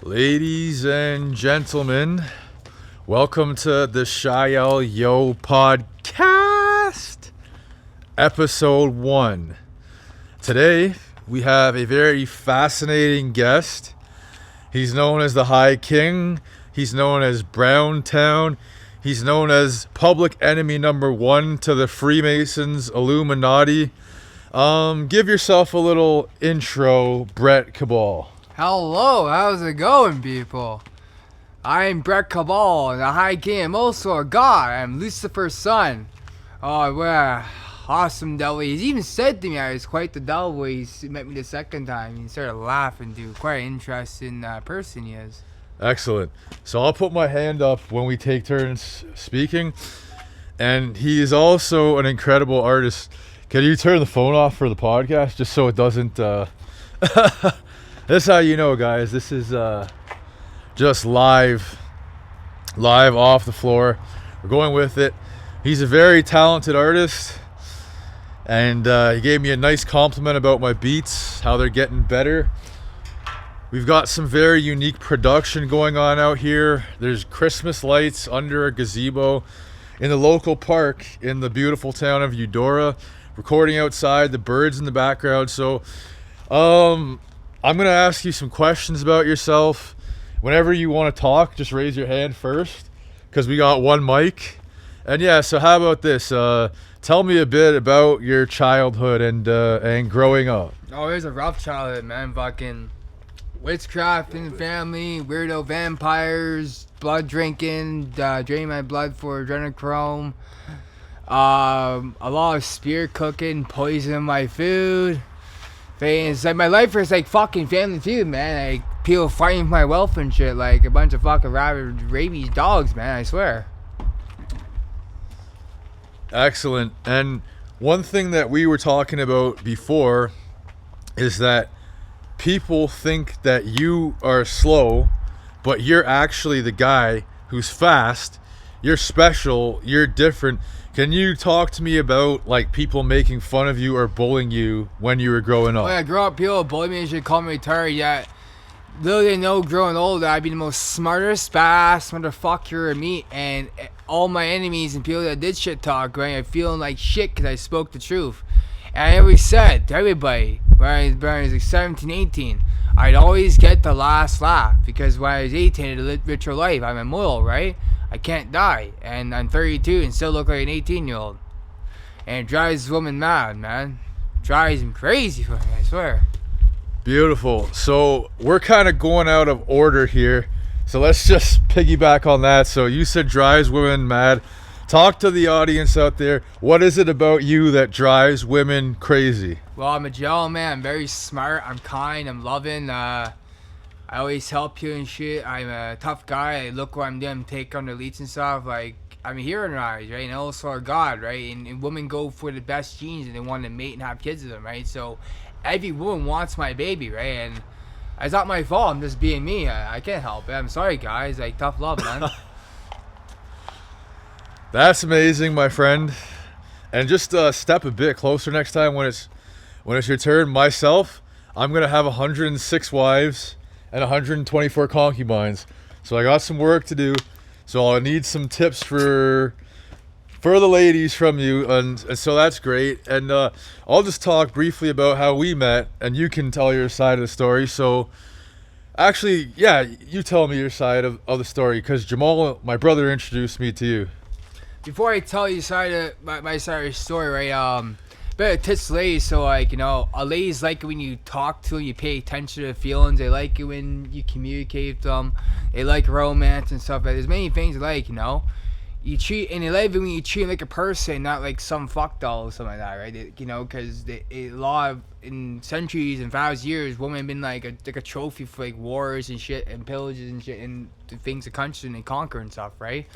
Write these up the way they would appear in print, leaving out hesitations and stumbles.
Ladies and gentlemen, welcome to the Shael Yo podcast, episode 1. Today, we have a very fascinating guest. He's known as the High King. He's known as Browntown. He's known as public enemy number 1 to the Freemasons, Illuminati. Give yourself a little intro, Brett Cabal. Hello, how's it going, people? I'm Brett Cabal, the High King. I'm also a god. I'm Lucifer's son. Oh, what awesome devil. He's even said to me I was quite the devil when he met me the second time. He started laughing, dude. Quite an interesting person he is. Excellent. So I'll put my hand up when we take turns speaking. And he is also an incredible artist. Can you turn the phone off for the podcast just so it doesn't... This is how you know, guys. This is just live off the floor. We're going with it. He's a very talented artist. And he gave me a nice compliment about my beats, how they're getting better. We've got some very unique production going on out here. There's Christmas lights under a gazebo in the local park in the beautiful town of Eudora. Recording outside, the birds in the background. So, I'm going to ask you some questions about yourself. Whenever you want to talk, just raise your hand first, because we got one mic. And yeah, so how about this? Tell me a bit about your childhood and growing up. Oh, it was a rough childhood, man. Fucking witchcraft in the family, weirdo vampires, blood drinking, draining my blood for adrenochrome. A lot of spear cooking, poisoning my food. It's like my life is like fucking Family Feud, man. Like people fighting for my wealth and shit, like a bunch of fucking rabid rabies dogs, man. I swear. Excellent. And one thing that we were talking about before is that people think that you are slow, but you're actually the guy who's fast. You're special. You're different. Can you talk to me about like people making fun of you or bullying you when you were growing up? When I grew up, people bullied me and shit, called me retarded. Yet little they know, growing older, I'd be the most smartest, badass motherfucker to meet, and all my enemies and people that did shit talk, right, are feeling like shit because I spoke the truth. And I always said to everybody when I was like 17, 18, I'd always get the last laugh because when I was 18, I had a richer life. I'm immortal, right? I can't die, and I'm 32 and still look like an 18-year-old. And it drives women mad, man. Drives them crazy for me, I swear. Beautiful. So we're kind of going out of order here. So let's just piggyback on that. So you said drives women mad. Talk to the audience out there. What is it about you that drives women crazy? Well, I'm a gentleman. I'm very smart. I'm kind. I'm loving. I always help you and shit. I'm a tough guy. I look what I'm doing, take on the leads and stuff. Like, I'm a hero in our eyes, right? And also a god, right? And women go for the best genes and they want to mate and have kids with them, right? So every woman wants my baby, right? And it's not my fault. I'm just being me. I can't help it. I'm sorry, guys. Like, tough love, man. That's amazing, my friend. And just step a bit closer next time when it's your turn. Myself, I'm gonna have 106 wives and 124 concubines. So I got some work to do. So I'll need some tips for the ladies from you. And so that's great. And I'll just talk briefly about how we met, and you can tell your side of the story. So actually, yeah, you tell me your side of the story, because Jamal, my brother, introduced me to you. Before I tell you my side of the story, right, but it tits ladies, so like, you know, a ladies like it when you talk to them, you pay attention to their feelings, they like it when you communicate with them, they like romance and stuff. There's many things they like, you know. You treat, and they like it when you treat them like a person, not like some fuck doll or something like that, right? You know, because a lot of, in centuries and thousands of years, women have been like a trophy for like wars and shit and pillages and shit and the things to conquer and conquer and stuff, right?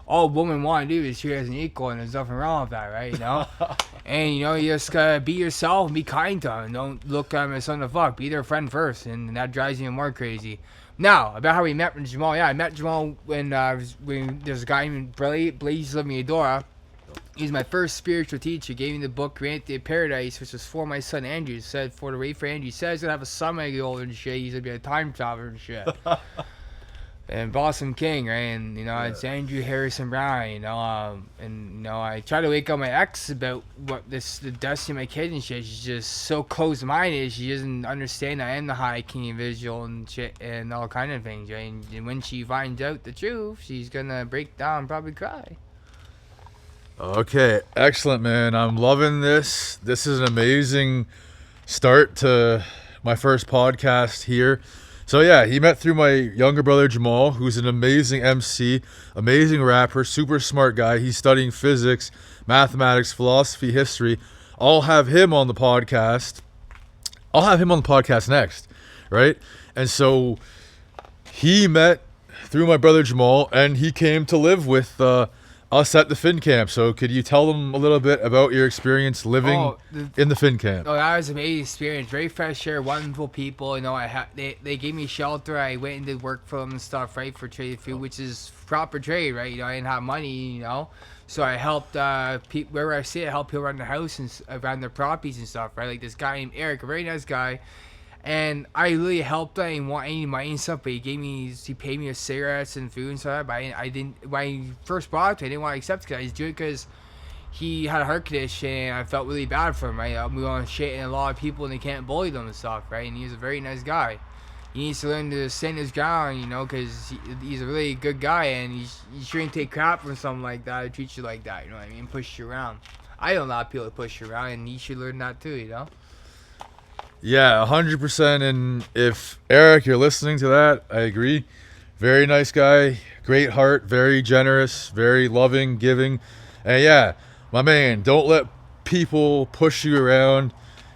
All women want to do is treat her as an equal, and there's nothing wrong with that, right? You know, and you know, you just gotta be yourself and be kind to them, and don't look at them as something to fuck. Be their friend first, and that drives you even more crazy. Now, about how we met with Jamal. Yeah, I met Jamal when there's a guy named Blaze living in Eudora. He's my first spiritual teacher. Gave me the book Granted of Paradise, which was for my son Andrew. He said for the wait for Andrew. He said he's gonna have a son when I get older and shit. He's gonna be a time traveler and shit. And Boston King, right? And it's Andrew Harrison Brown. And I try to wake up my ex about the destiny of my kid and shit. She's just so close-minded. She doesn't understand I am the high king visual and shit and all kind of things, right? And when she finds out the truth, she's gonna break down and probably cry. Okay, excellent, man. I'm loving this. This is an amazing start to my first podcast here. So yeah, he met through my younger brother Jamal, who's an amazing MC, amazing rapper, super smart guy. He's studying physics, mathematics, philosophy, history. I'll have him on the podcast. I'll have him on the podcast next, right? And so he met through my brother Jamal, and he came to live with us at the Fin Camp. So could you tell them a little bit about your experience living in the Fin Camp? Oh, that was an amazing experience. Very fresh air, wonderful people. They gave me shelter. I went and did work for them and stuff, right, for trade food, which is proper trade, right? I didn't have money, so I helped wherever I see it, I help people around the house and around their properties and stuff, right? Like this guy named Eric, a very nice guy. And I really helped him. I didn't want any money and stuff, but he paid me with cigarettes and food and stuff. But I didn't, when I first bought it to him, I didn't want to accept it. I just do it because he had a heart condition and I felt really bad for him, right? We want to shit in a lot of people and they can't bully them and stuff, right? And he's a very nice guy. He needs to learn to stand his ground, because he's a really good guy and he shouldn't take crap from something like that or treat you like that, you know what I mean? Push you around. I don't allow people to push you around and he should learn that too, Yeah, 100%. And if Eric, you're listening to that, I agree. Very nice guy, great heart, very generous, very loving, giving. And yeah, my man, don't let people push you around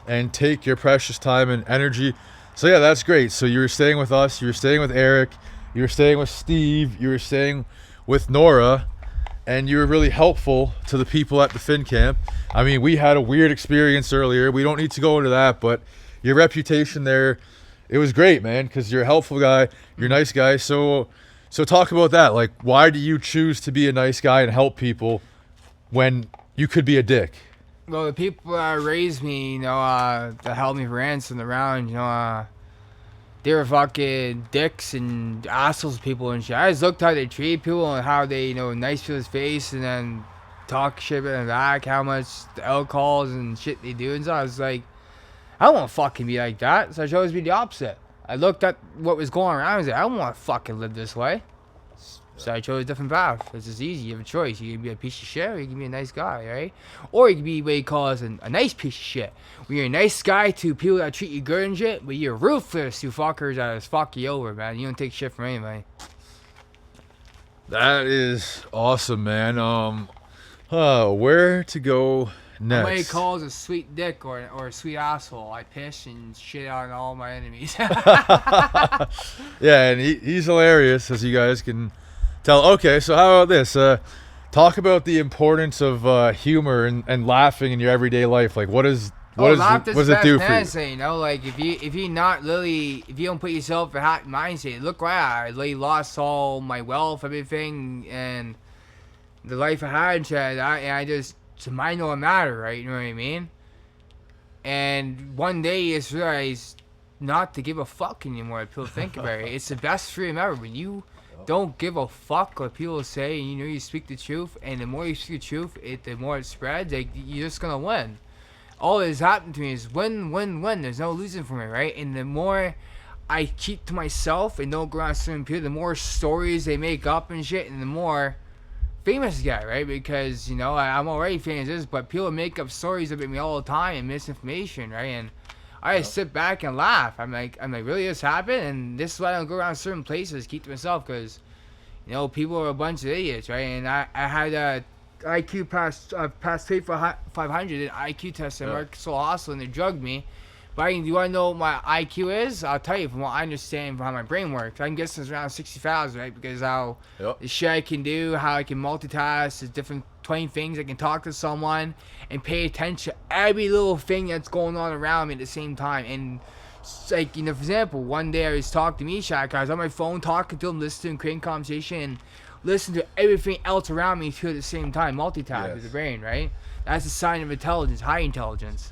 and take your precious time and energy. So yeah, that's great. So you were staying with us, you were staying with Eric, you were staying with Steve, you were staying with Nora, and you were really helpful to the people at the Fin Camp. I mean, we had a weird experience earlier. We don't need to go into that, but your reputation there, it was great, man, because you're a helpful guy, you're a nice guy. So talk about that. Like, why do you choose to be a nice guy and help people when you could be a dick? Well, the people that raised me, that held me for ransom around, they were fucking dicks and assholes people and shit. I just looked how they treat people and how they, nice people's face and then talk shit in the back, how much alcohols and shit they do and stuff. I was like, I don't want to fucking be like that, so I chose to be the opposite. I looked at what was going around and was like, I don't want to fucking live this way. So I chose a different path. It's just easy. You have a choice. You can be a piece of shit or you can be a nice guy, right? Or you can be what you call as a nice piece of shit. When you're a nice guy to people that treat you good and shit, but you're ruthless to fuckers that just fuck you over, man. You don't take shit from anybody. That is awesome, man. Where to go next? Somebody calls a sweet dick or a sweet asshole, I piss and shit on all my enemies. Yeah, and he's hilarious, as you guys can tell. Okay, so how about this? Talk about the importance of humor and laughing in your everyday life. Like, what does it do for you? Like if you don't put yourself in a happy mindset, look where I lost all my wealth, everything, and the life I had, and I just, to mine don't matter, right? You know what I mean? And one day you just realize not to give a fuck anymore. People think about it. It's the best freedom ever. When you don't give a fuck what people say, and you speak the truth, and the more you speak the truth, the more it spreads. Like, you're just gonna win. All that has happened to me is win, win, win. There's no losing for me, right? And the more I keep to myself and don't go around certain people, the more stories they make up and shit, and the more famous guy, right? Because I'm already famous, but people make up stories about me all the time and misinformation, right? And I just sit back and laugh. I'm like, really, this happened? And this is why I don't go around certain places, keep to myself, because people are a bunch of idiots, right? And I had a IQ past 500 in IQ test at Marcus Hospital, and they drugged me. But do you want to know what my IQ is? I'll tell you from what I understand from how my brain works. I'm guessing it's around 60,000, right? Because how the shit I can do, how I can multitask, there's different 20 things. I can talk to someone and pay attention to every little thing that's going on around me at the same time. And like, for example, one day I was talking to Mishak. I was on my phone talking to him, listening, creating conversation. And listen to everything else around me too at the same time. Multitask with the brain, right? That's a sign of intelligence, high intelligence.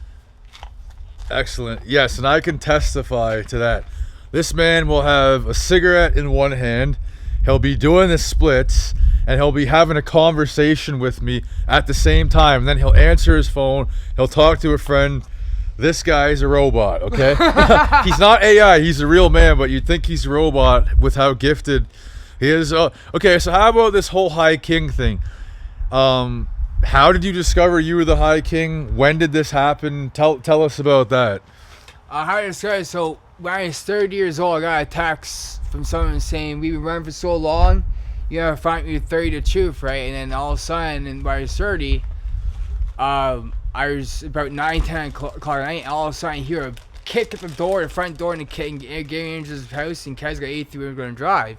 Excellent. Yes, and I can testify to that. This man will have a cigarette in one hand, he'll be doing the splits, and he'll be having a conversation with me at the same time. And then he'll answer his phone, he'll talk to a friend. This guy's a robot, okay? He's not AI, he's a real man, but you'd think he's a robot with how gifted he is. Okay, so how about this whole High King thing? How did you discover you were the High King? When did this happen? Tell us about that. How to describe it? So when I was 30 years old, I got a text from someone saying, we've been running for so long, you gotta find me 30 the truth, right? And then all of a sudden, when I was 30, I was about 9, 10 o'clock at night, and all of a sudden I hear a kick at the door, the front door, in Gary Andrews' house, and Kez got 83 we were going to drive.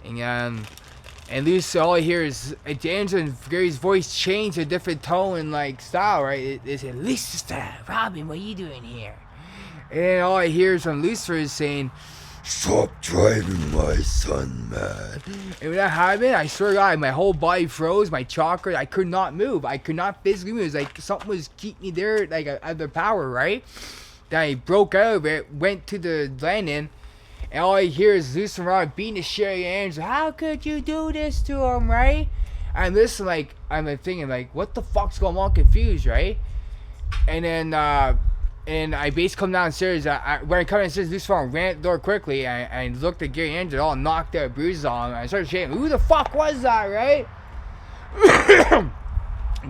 And Lucy, all I hear is Angela and Gary's voice change to a different tone and like style, right? They say, Lucifer, Robin, what are you doing here? And then all I hear is from Lucifer saying, stop driving my son, man. And when that happened, I swear to God, my whole body froze, my chakra, I could not move. I could not physically move. It was like something was keeping me there, like other power, right? Then I broke out of it, went to the landing, and all I hear is Lucifer around beating the shit out of Angela. How could you do this to him, right? And listen, like, I'm thinking, like, what the fuck's going on? I'm confused, right? And then, and I basically come downstairs. When I come downstairs, Lucifer ran at the door quickly. I looked at Gary Angela, all knocked out, bruises on him. I started shaking. Who the fuck was that, right?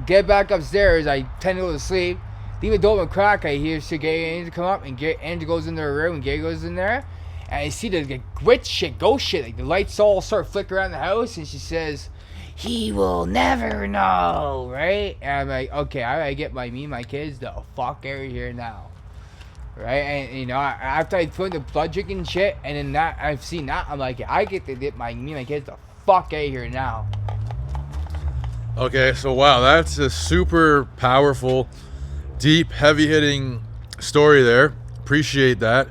Get back upstairs. I tend to go to sleep. Leave the door open crack. I hear Gary Angela come up, and Gary Angela goes into her room, and Gary goes in there. And I see the witch shit, ghost shit, like the lights all start flickering around the house, and she says, he will never know, right? And I'm like, okay, I gotta get me and my kids the fuck out of here now, right? And you know, after I put the blood drinking shit, and then that I've seen that, I'm like, I get to get me and my kids the fuck out of here now. Okay, so wow, that's a super powerful, deep, heavy-hitting story there. Appreciate that.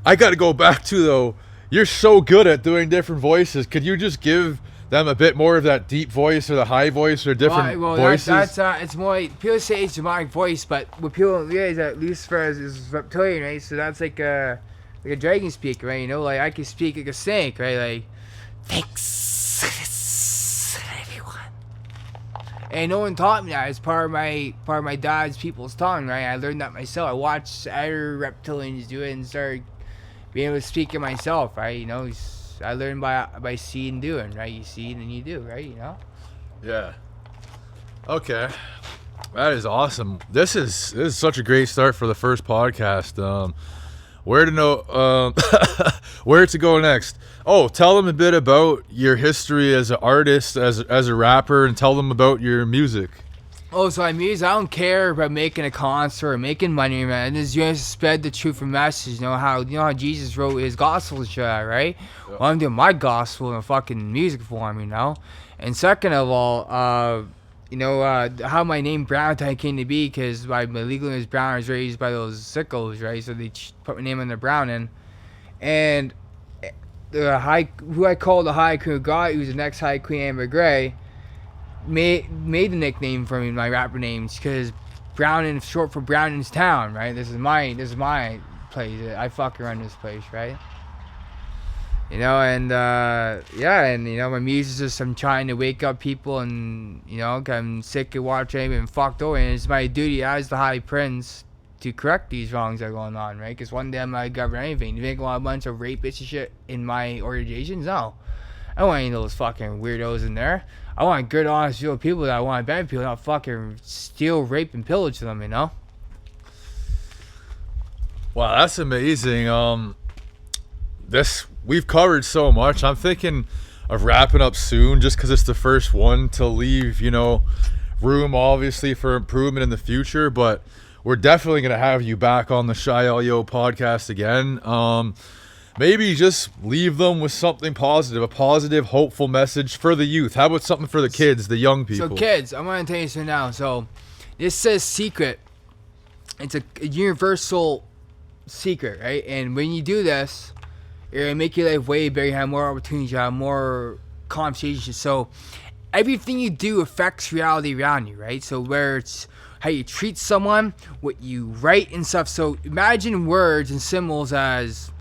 I got to go back to, though, you're so good at doing different voices. Could you just give them a bit more of that deep voice or the high voice or different voices? That's it's more, people say it's demonic voice, but what people don't realize that Lucifer is reptilian, right? So that's like a dragon speaker, right? You know, like I can speak like a snake, right? Like, thanks, everyone. And no one taught me that. It's part of my dad's people's tongue, right? I learned that myself. I watched other reptilians do it and started being able to speak it myself, right? You know, I learned by seeing and doing, right? You see and then you do, right? You know? Yeah. Okay. That is awesome. This is such a great start for the first podcast. Where to go next? Oh, tell them a bit about your history as an artist, as a rapper, and tell them about your music. Oh, so I don't care about making a concert or making money, man. Just you have to spread the truth and message. You know how Jesus wrote his gospel shit, right? Yeah. Well, I'm doing my gospel in a fucking music form, you know. And second of all, how my name Browntown came to be, because my legal name is Brown. I was raised by those sickos, right? So they put my name on the Brownin. And who I call the High Queen of God, who's the next High Queen, Amber Gray, made the nickname for me, my rapper names, because Brownin is short for Brownin's Town, right? This is my place. I fucking run this place, right? You know, and and you know, my music is just, I'm trying to wake up people, and you know, I'm sick of watching and fucked over, and it's my duty as the High Prince to correct these wrongs that are going on, right? Because one day I'm not govern anything. You think I want a bunch of rapists and shit in my organizations? No. I don't want any of those fucking weirdos in there. I want good, honest, real people that want bad people, not fucking steal, rape, and pillage them, you know? Wow, that's amazing. We've covered so much. I'm thinking of wrapping up soon, just because it's the first one, to leave, you know, room obviously for improvement in the future. But we're definitely gonna have you back on the Shy Elio podcast again. Maybe just leave them with something positive, a positive, hopeful message for the youth. How about something for the kids, the young people? So kids, I'm going to tell you something now. So this says secret. It's a universal secret, right? And when you do this, you're going to make your life way better. You have more opportunities. You have more conversation. So everything you do affects reality around you, right? So where it's how you treat someone, what you write and stuff. So imagine words and symbols as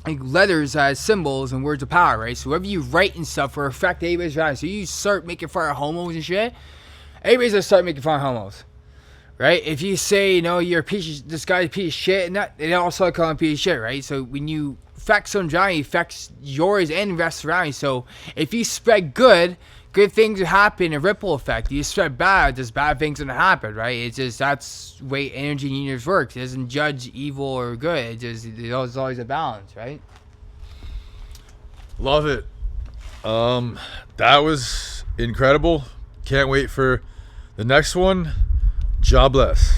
like letters as symbols and words of power, right? So whatever you write and stuff will affect everybody's around you. So you start making fun of homos and shit, everybody's gonna start making fun of homos, right? If you say, you're a piece of, this guy's a piece of shit, and that, they all start calling him a piece of shit, right? So when you affect someone around you, it affects yours and the rest around you. So if you spread good things will happen, a ripple effect. You spread bad, just bad things gonna happen, right? It's just, that's the way energy in the universe works. It doesn't judge evil or good. There's always a balance, right? Love it. That was incredible. Can't wait for the next one. God bless.